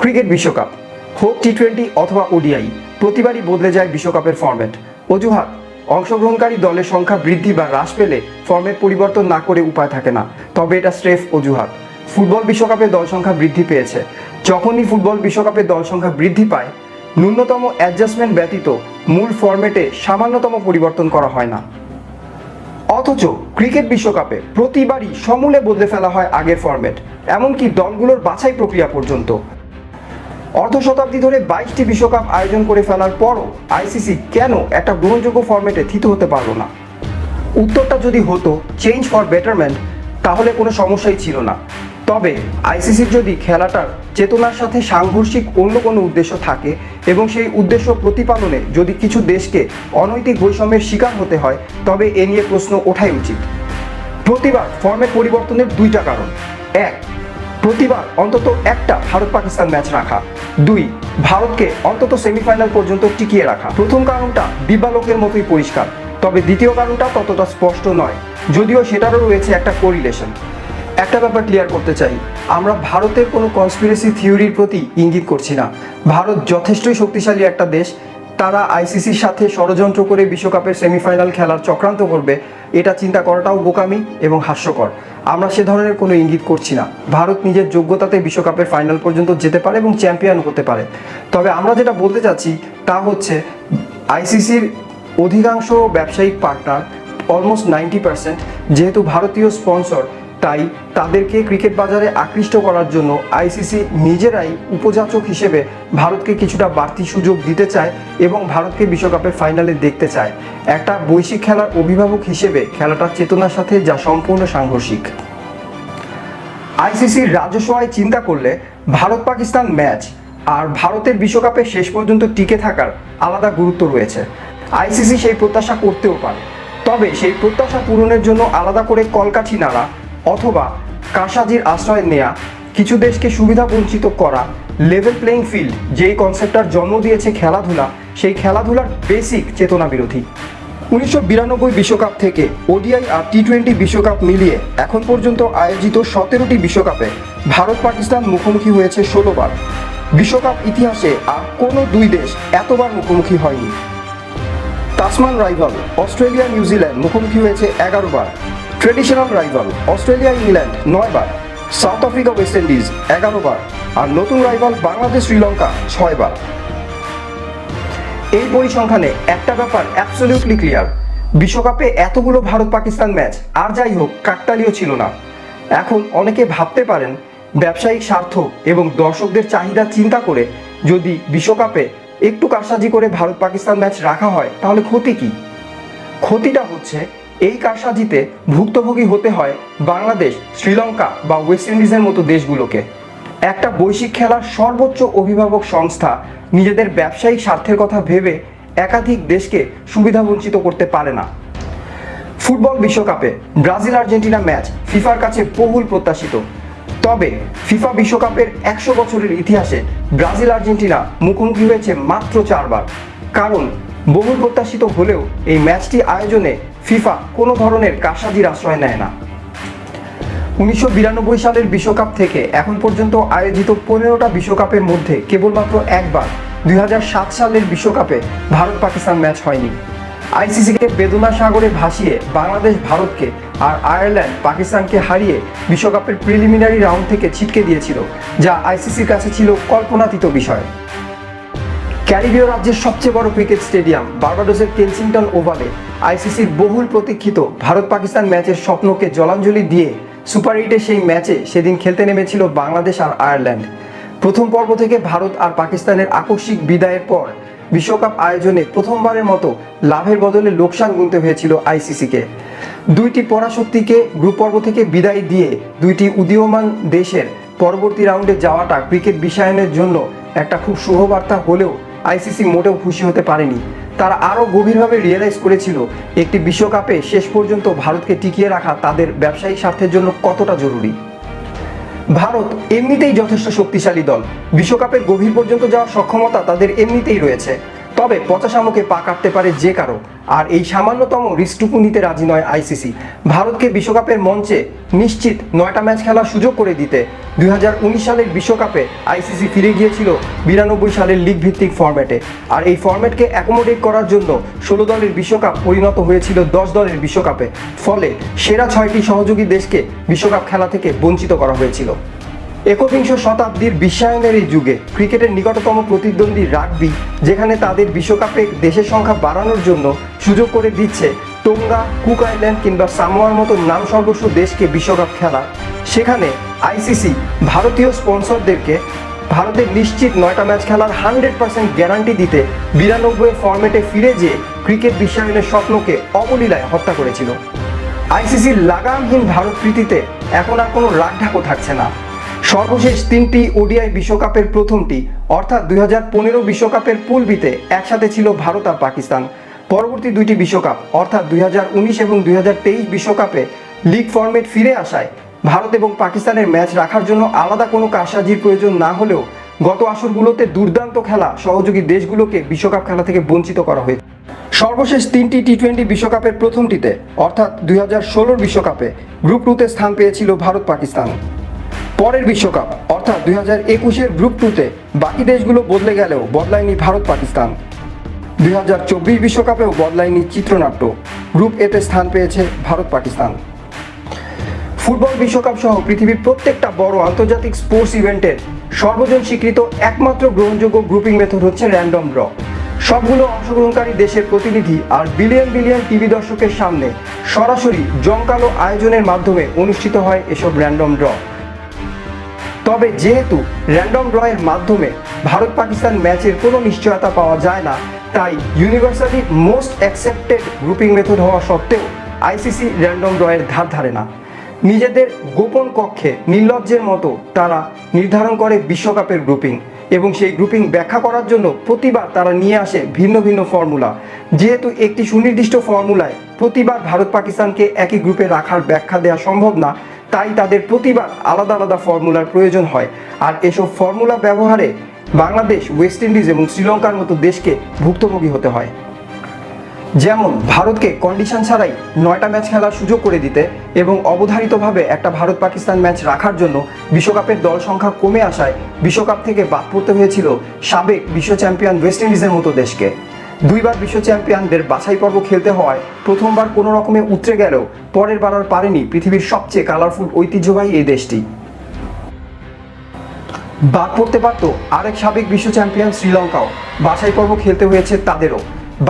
Cricket বিশ্বকাপ হোক টি-20 অথবা ওডিআই, প্রতিবারই বদলে যায় বিশ্বকাপের ফরম্যাট। অজুহাত, অংশগ্রহণকারী দলের সংখ্যা বৃদ্ধি বা হ্রাস পেলে ফরম্যাট পরিবর্তন না করে উপায় থাকে না, তবে এটা স্রেফ অজুহাত। ফুটবল বিশ্বকাপে দল সংখ্যা বৃদ্ধি পেয়েছে। যখনই ফুটবল বিশ্বকাপে দল সংখ্যা বৃদ্ধি পায়, ন্যূনতম অ্যাডজাস্টমেন্ট ব্যতীত মূল ফরম্যাটে সামান্যতম পরিবর্তন করা হয় না। অথচ ক্রিকেট বিশ্বকাপে প্রতিবারই সমূলে বদলে ফেলা হয় আগের ফরম্যাট, এমনকি দলগুলোর বাছাই প্রক্রিয়া পর্যন্ত। অর্ধ শতাব্দী ধরে 22টি বিশ্বকাপ আয়োজন করে ফেলার পরও আইসিসি কেন একটা গ্রহণযোগ্য ফরম্যাটে থিত হতে পারল না? উত্তরটা যদি হতো চেঞ্জ ফর বেটারমেন্ট, তাহলে কোনো সমস্যাই ছিল না। তবে আইসিসির যদি খেলাটার চেতনার সাথে সাংঘর্ষিক অন্য কোনো উদ্দেশ্য থাকে এবং সেই উদ্দেশ্য প্রতিপালনে যদি কিছু দেশকে অনৈতিক বৈষম্যের শিকার হতে হয়, তবে এ নিয়ে প্রশ্ন ওঠাই উচিত। প্রতিবার ফরম্যাট পরিবর্তনের দুইটা কারণ: এক, প্রতিবার অন্তত একটা ভারত পাকিস্তান ম্যাচ রাখা; দুই, ভারতকে অন্তত সেমিফাইনাল পর্যন্ত টিকিয়ে রাখা। প্রথম কারণটা দিবালোকের মতোই পরিষ্কার, তবে দ্বিতীয় কারণটা ততটা স্পষ্ট নয়, যদিও সেটারও রয়েছে একটা কোরিলেশন। একটা ব্যাপার ক্লিয়ার করতে চাই, আমরা ভারতের কোনো কনস্পিরেসি থিওরির প্রতি ইঙ্গিত করছি না। ভারত যথেষ্টই শক্তিশালী একটা দেশ। তারা আইসিসির সাথে ষড়যন্ত্র করে বিশ্বকাপের সেমিফাইনাল খেলার চক্রান্ত করবে, এটা চিন্তা করাটাও বোকামি এবং হাস্যকর। আমরা সে ধরনের কোনো ইঙ্গিত করছি না। ভারত নিজের যোগ্যতাতে বিশ্বকাপের ফাইনাল পর্যন্ত যেতে পারে এবং চ্যাম্পিয়ন হতে পারে। তবে আমরা যেটা বলতে চাচ্ছি তা হচ্ছে, আইসিসির অধিকাংশ ব্যবসায়িক পার্টনার, অলমোস্ট 90%, যেহেতু ভারতীয় স্পন্সর, তাই তাদেরকে ক্রিকেট বাজারে আকৃষ্ট করার জন্য আইসিসি নিজেরাই উপযাচক হিসেবে ভারতকে কিছুটা বাড়তি সুযোগ দিতে চায় এবং ভারতকে বিশ্বকাপের ফাইনালে দেখতে চায়। একটা বৈশ্বিক খেলার অভিভাবক হিসেবে খেলাটার চেতনার সাথে যা সম্পূর্ণ সাংঘর্ষিক। আইসিসির রাজস্ব আয় চিন্তা করলে ভারত পাকিস্তান ম্যাচ আর ভারতের বিশ্বকাপে শেষ পর্যন্ত টিকে থাকার আলাদা গুরুত্ব রয়েছে। আইসিসি সেই প্রত্যাশা করতেও পারে, তবে সেই প্রত্যাশা পূরণের জন্য আলাদা করে কলকাঠি নাড়া অথবা কারসাজির আশ্রয় নেয়া, কিছু দেশকে সুবিধা বঞ্চিত করা, লেভেল প্লেইং ফিল্ড যেই কনসেপ্টটার জন্ম দিয়েছে খেলাধুলা, সেই খেলাধুলার বেসিক চেতনা বিরোধী। 1992 বিশ্বকাপ থেকে ওডিআই আর টি-20 বিশ্বকাপ মিলিয়ে এখন পর্যন্ত আয়োজিত 17টি বিশ্বকাপে ভারত পাকিস্তান মুখোমুখি হয়েছে 16 বার। বিশ্বকাপ ইতিহাসে আর কোনো দুই দেশ এতবার মুখোমুখি হয়নি। তাসমান রাইভাল অস্ট্রেলিয়া নিউজিল্যান্ড মুখোমুখি হয়েছে 11 বার। ট্রেডিশনাল রাইভাল অস্ট্রেলিয়া ইংল্যান্ড 9 বার। সাউথ আফ্রিকা ওয়েস্ট ইন্ডিজ 11 বার। আর নতুন রাইভাল বাংলাদেশ শ্রীলঙ্কা 6 বার। এই পরিসংখ্যানে একটা ব্যাপার অ্যাবসলিউটলি ক্লিয়ার, বিশ্বকাপে এতগুলো ভারত পাকিস্তান ম্যাচ আর যাই হোক কাকতালীয় ছিল না। এখন অনেকে ভাবতে পারেন, ব্যবসায়িক স্বার্থ এবং দর্শকদের চাহিদা চিন্তা করে যদি বিশ্বকাপে একটু কারসাজি করে ভারত পাকিস্তান ম্যাচ রাখা হয়, তাহলে ক্ষতি কি? ক্ষতিটা হচ্ছে, এই কারসাজিতে ভুক্তভোগী হতে হয় বাংলাদেশ, শ্রীলঙ্কা বা ওয়েস্ট ইন্ডিজের মতো দেশগুলোকে। একটা বৈশ্বিক খেলার সর্বোচ্চ অভিভাবক সংস্থা নিজেদের ব্যবসায়িক স্বার্থের কথা ভেবে একাধিক দেশকে সুবিধা বঞ্চিত করতে পারে না। ফুটবল বিশ্বকাপে ব্রাজিল আর্জেন্টিনা ম্যাচ ফিফার কাছে বহুল প্রত্যাশিত, তবে ফিফা বিশ্বকাপের 100 বছরের ইতিহাসে ব্রাজিল আর্জেন্টিনা মুখোমুখি হয়েছে মাত্র 4 বার। কারণ বহুল প্রত্যাশিত হলেও এই ম্যাচটি আয়োজনে ফিফা কোনো ধরনের কারসাজির আশ্রয় নেয় না। 1992 সালের বিশ্বকাপ থেকে এখন পর্যন্ত আয়োজিত 15টা বিশ্বকাপের মধ্যে কেবলমাত্র একবার 2007 সালের বিশ্বকাপে ভারত পাকিস্তান ম্যাচ হয়নি। আইসিসিকে বেদনা সাগরে ভাসিয়ে বাংলাদেশ ভারতকে আর আয়ারল্যান্ড পাকিস্তানকে হারিয়ে বিশ্বকাপের প্রিলিমিনারি রাউন্ড থেকে ছিটকে দিয়েছিল, যা আইসিসির কাছে ছিল কল্পনাতীত বিষয়। ক্যারিবীয় রাজ্যের সবচেয়ে বড় ক্রিকেট স্টেডিয়াম বার্বাডোসের কেনসিংটন ওভালে আইসিসির বহুল প্রতীক্ষিত ভারত পাকিস্তান ম্যাচের স্বপ্নকে জলাঞ্জলি দিয়ে সুপার 8-এর সেই ম্যাচে সেদিন খেলতে নেমেছিল বাংলাদেশ আর আয়ারল্যান্ড। প্রথম পর্ব থেকে ভারত আর পাকিস্তানের আকস্মিক বিদায়ের পর বিশ্বকাপ আয়োজনে প্রথমবারের মতো লাভের বদলে লোকসান গুনতে হয়েছিল আইসিসিকে। দুইটি পরাশক্তিকে গ্রুপ পর্ব থেকে বিদায় দিয়ে দুইটি উদীয়মান দেশের পরবর্তী রাউন্ডে যাওয়াটা ক্রিকেট বিশ্বায়নের জন্য একটা খুব শুভবার্তা হলেও আইসিসি মোটেও খুশি হতে পারেনি। তারা আরও গভীরভাবে রিয়েলাইজ করেছিল একটি বিশ্বকাপে শেষ পর্যন্ত ভারতকে টিকিয়ে রাখা তাদের ব্যবসায়িক স্বার্থের জন্য কতটা জরুরি। ভারত এমনিতেই যথেষ্ট শক্তিশালী দল, বিশ্বকাপের গভীর পর্যন্ত যাওয়ার সক্ষমতা তাদের এমনিতেই রয়েছে। তবে পচা শামুকে পা কাটতে পারে যে কারো, আর এই সামান্যতম রিস্কটুকু নিতে রাজি নয় আইসিসি। ভারতকে বিশ্বকাপের মঞ্চে নিশ্চিত 9টা ম্যাচ খেলার সুযোগ করে দিতে 2019 সালের বিশ্বকাপে আইসিসি ফিরে গিয়েছিল 92 সালের লিগ ভিত্তিক ফরম্যাটে। আর এই ফরম্যাটকে অ্যাকোমোডেট করার জন্য 16 দলের বিশ্বকাপ পরিণত হয়েছিল 10 দলের বিশ্বকাপে। ফলে সেরা 6টি সহযোগী দেশকে বিশ্বকাপ খেলা থেকে বঞ্চিত করা হয়েছিল। একবিংশ শতাব্দীর বিশ্বায়নের এই যুগে ক্রিকেটের নিকটতম প্রতিদ্বন্দ্বী রাগবি, যেখানে তাদের বিশ্বকাপে দেশের সংখ্যা বাড়ানোর জন্য সুযোগ করে দিচ্ছে টোঙ্গা, কুক আইল্যান্ড কিংবা সামোয়ার মতো নাম সর্বস্ব দেশকে বিশ্বকাপ খেলা, সেখানে আইসিসি ভারতীয় স্পন্সরদেরকে ভারতের নিশ্চিত 9টা ম্যাচ খেলার 100% গ্যারান্টি দিতে 92 ফরম্যাটে ফিরে যেয়ে ক্রিকেট বিশ্বায়নের স্বপ্নকে অবলীলায় হত্যা করেছিল। আইসিসির লাগামহীন ভারত প্রীতিতে এখন আর কোনো রাগঢাকও থাকছে না। সর্বশেষ 3টি ওডিআই বিশ্বকাপের প্রথমটি অর্থাৎ 2015 বিশ্বকাপের পুল বিতে একসাথে ছিল ভারত আর পাকিস্তান। পরবর্তী 2টি বিশ্বকাপ অর্থাৎ 2019 এবং 2023 বিশ্বকাপে লিগ ফরম্যাট ফিরে আসায় ভারত এবং পাকিস্তানের ম্যাচ রাখার জন্য আলাদা কোনো কারসাজির প্রয়োজন না হলেও গত আসরগুলোতে দুর্দান্ত খেলা সহযোগী দেশগুলোকে বিশ্বকাপ খেলা থেকে বঞ্চিত করা হয়েছে। সর্বশেষ 3টি টি20 বিশ্বকাপের প্রথমটিতে অর্থাৎ 2016 বিশ্বকাপে গ্রুপ 2তে স্থান পেয়েছিল ভারত পাকিস্তান। পরের বিশ্বকাপ অর্থাৎ 2021 গ্রুপ 2তে বাকি দেশগুলো বদলে গেলেও বদলায়নি ভারত পাকিস্তান। 2024 বিশ্বকাপেও বদলায়নি চিত্রনাট্য, গ্রুপ এতে স্থান পেয়েছে ভারত পাকিস্তান। ফুটবল বিশ্বকাপ সহ পৃথিবীর প্রত্যেকটা বড় আন্তর্জাতিক স্পোর্টস ইভেন্টের সর্বজন স্বীকৃত একমাত্র গ্রহণযোগ্য গ্রুপিং মেথড হচ্ছে র্যান্ডম ড্র। সবগুলো অংশগ্রহণকারী দেশের প্রতিনিধি আর বিলিয়ন বিলিয়ন টিভি দর্শকের সামনে সরাসরি জমকালো আয়োজনের মাধ্যমে অনুষ্ঠিত হয় এসব র্যান্ডম ড্র। তবে যেহেতু র্যান্ডম ড্রয়ের মাধ্যমে ভারত পাকিস্তান ম্যাচের কোনো নিশ্চয়তা পাওয়া যায় না, তাই universally most accepted grouping method হওয়া সত্ত্বেও আইসিসি র্যান্ডম ড্রয়ের ধার ধারে না। নিজেদের গোপন কক্ষে নির্লজ্জের মতো তারা নির্ধারণ করে বিশ্বকাপের গ্রুপিং, এবং সেই গ্রুপিং ব্যাখ্যা করার জন্য প্রতিবার তারা নিয়ে আসে ভিন্ন ভিন্ন ফর্মুলা। যেহেতু একটি সুনির্দিষ্ট ফর্মুলায় প্রতিবার ভারত পাকিস্তানকে একই গ্রুপে রাখার ব্যাখ্যা দেওয়া সম্ভব না, তাই তাদের প্রতিবার আলাদা আলাদা ফর্মুলার প্রয়োজন হয়। আর এসব ফর্মুলা ব্যবহারে বাংলাদেশ, ওয়েস্ট ইন্ডিজ এবং শ্রীলঙ্কার মতো দেশকে ভুক্তভোগী হতে হয়। যেমন ভারতকে কন্ডিশন ছাড়াই 9টা ম্যাচ খেলার সুযোগ করে দিতে এবং অবধারিতভাবে একটা ভারত পাকিস্তান ম্যাচ রাখার জন্য বিশ্বকাপের দল সংখ্যা কমে আসায় বিশ্বকাপ থেকে বাদ পড়তে হয়েছিল সাবেক বিশ্ব চ্যাম্পিয়ন ওয়েস্ট ইন্ডিজের মতো দেশকে। 2বার বিশ্ব চ্যাম্পিয়নদের বাছাই পর্ব খেলতে হওয়ায় প্রথমবার কোনো রকমে উতরে গেলেও পরের বার আর পারেনি পৃথিবীর সবচেয়ে কালারফুল ঐতিহ্যবাহী এই দেশটি। বাদ পড়তে পারত আরেক সাবেক বিশ্ব চ্যাম্পিয়ন শ্রীলঙ্কাও, বাছাই পর্ব খেলতে হয়েছে তাদেরও।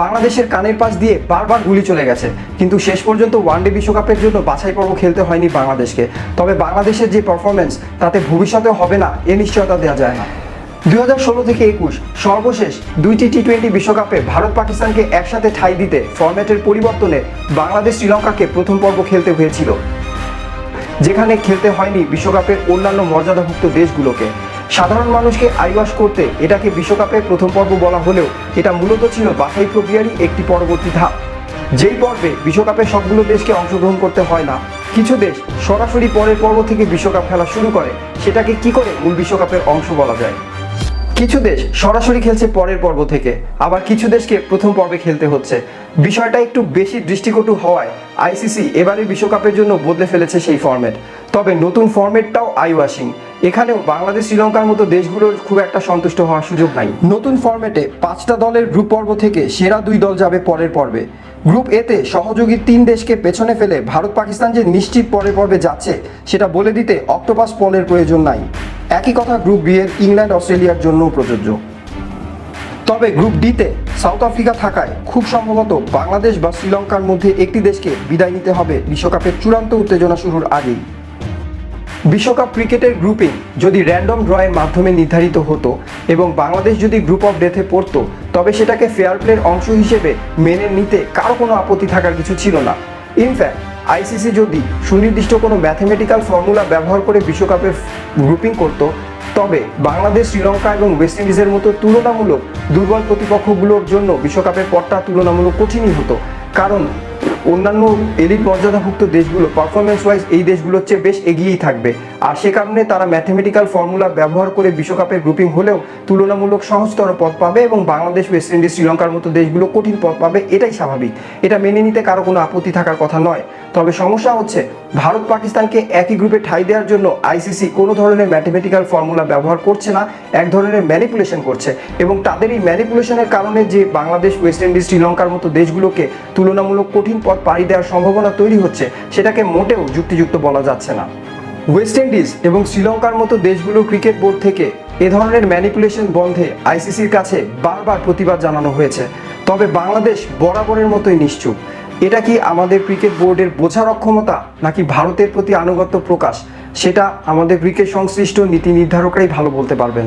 বাংলাদেশের কানের পাশ দিয়ে বারবার গুলি চলে গেছে, কিন্তু শেষ পর্যন্ত ওয়ানডে বিশ্বকাপের জন্য বাছাই পর্ব খেলতে হয়নি বাংলাদেশকে। তবে বাংলাদেশের যে পারফরমেন্স তাতে ভবিষ্যতে হবে না এ নিশ্চয়তা দেওয়া যায় না। 2016 থেকে 21 সর্বশেষ 2টি টি20 বিশ্বকাপে ভারত পাকিস্তানকে একসাথে ঠাঁই দিতে ফরম্যাটের পরিবর্তনে বাংলাদেশ শ্রীলঙ্কাকে প্রথম পর্ব খেলতে হয়েছিল, যেখানে খেলতে হয়নি বিশ্বকাপের অন্যান্য মর্যাদাভুক্ত দেশগুলোকে। সাধারণ মানুষকে আইওয়াশ করতে এটাকে বিশ্বকাপের প্রথম পর্ব বলা হলেও এটা মূলত ছিল বাছাই প্রক্রিয়ারই একটি পরবর্তী ধাপ, যেই পর্বে বিশ্বকাপের সবগুলো দেশকে অংশগ্রহণ করতে হয় না। কিছু দেশ সরাসরি পরের পর্ব থেকে বিশ্বকাপ খেলা শুরু করে, সেটাকে কি করে মূল বিশ্বকাপের অংশ বলা যায়? কিছু দেশ সরাসরি খেলছে পরের পর্ব থেকে, আবার কিছু দেশকে প্রথম পর্বে খেলতে হচ্ছে। বিষয়টা একটু বেশি দৃষ্টিকটু হওয়ায় আইসিসি এবারের বিশ্বকাপের জন্য বদলে ফেলেছে সেই ফরম্যাট। তবে নতুন ফরম্যাটটাও আই ওয়াশিং, এখানেও বাংলাদেশ শ্রীলঙ্কার মতো দেশগুলোর খুব একটা সন্তুষ্ট হওয়ার সুযোগ নাই। নতুন ফরম্যাটে 5টা দলের গ্রুপ পর্ব থেকে সেরা 2 দল যাবে পরের পর্বে। গ্রুপ এতে সহযোগী 3 দেশকে পেছনে ফেলে ভারত পাকিস্তান যে নিশ্চিত পরের পর্বে যাচ্ছে সেটা বলে দিতে অক্টোপাস পলের প্রয়োজন নাই। একই কথা গ্রুপ বি এর ইংল্যান্ড অস্ট্রেলিয়ার জন্যও প্রযোজ্য। তবে গ্রুপ ডিতে সাউথ আফ্রিকা থাকায় খুব সম্ভবত বাংলাদেশ বা শ্রীলঙ্কার মধ্যে একটি দেশকে বিদায় নিতে হবে বিশ্বকাপের চূড়ান্ত উত্তেজনা শুরুর আগেই। বিশ্বকাপ ক্রিকেটের গ্রুপিং যদি র্যান্ডম ড্রয়ের মাধ্যমে নির্ধারিত হতো এবং বাংলাদেশ যদি গ্রুপ অফ ডেথে পড়তো, তবে সেটাকে ফেয়ার প্লের অংশ হিসেবে মেনে নিতে কারো কোনো আপত্তি থাকার কিছু ছিল না। ইনফ্যাক্ট আইসিসি যদি সুনির্দিষ্ট কোনো ম্যাথমেটিক্যাল ফর্মুলা ব্যবহার করে বিশ্বকাপের গ্রুপিং করত, তবে বাংলাদেশ, শ্রীলঙ্কা এবং ওয়েস্ট ইন্ডিজের মতো তুলনামূলক দুর্বল প্রতিপক্ষগুলোর জন্য বিশ্বকাপের পথটা তুলনামূলক কঠিনই হতো, কারণ অন্যান্য এলিট মর্যাদাভুক্ত দেশগুলো পারফরমেন্স ওয়াইজ এই দেশগুলোর চেয়ে বেশ এগিয়েই থাকবে। আর সে কারণে তারা ম্যাথমেটিক্যাল ফর্মুলা ব্যবহার করে বিশ্বকাপের গ্রুপিং হলেও তুলনামূলক সহজতর পথ পাবে এবং বাংলাদেশ, ওয়েস্ট ইন্ডিজ, শ্রীলঙ্কার মতো দেশগুলো কঠিন পথ পাবে, এটাই স্বাভাবিক। এটা মেনে নিতে কারো কোনো আপত্তি থাকার কথা নয়। তবে সমস্যা হচ্ছে ভারত পাকিস্তানকে একই গ্রুপে ঠাঁই দেওয়ার জন্য আইসিসি কোনো ধরনের ম্যাথমেটিক্যাল ফর্মুলা ব্যবহার করছে না, এক ধরনের ম্যানিপুলেশন করছে এবং তাদের এই ম্যানিপুলেশনের কারণে যে বাংলাদেশ, ওয়েস্ট ইন্ডিজ, শ্রীলঙ্কার মতো দেশগুলোকে তুলনামূলক কঠিন পথ পাড়ি দেওয়ার সম্ভাবনা তৈরি হচ্ছে, সেটাকে মোটেও যুক্তিযুক্ত বলা যাচ্ছে না। ওয়েস্ট ইন্ডিজ এবং শ্রীলঙ্কার মতো দেশগুলোর ক্রিকেট বোর্ড থেকে এ ধরনের ম্যানিপুলেশন বন্ধে আইসিসির কাছে বারবার প্রতিবাদ জানানো হয়েছে। তবে বাংলাদেশ বরাবরের মতোই নিশ্চুপ। এটা কি আমাদের ক্রিকেট বোর্ডের বোঝার অক্ষমতা নাকি ভারতের প্রতি আনুগত্য প্রকাশ, সেটা আমাদের ক্রিকেট সংশ্লিষ্ট নীতি নির্ধারকরাই ভালো বলতে পারবেন।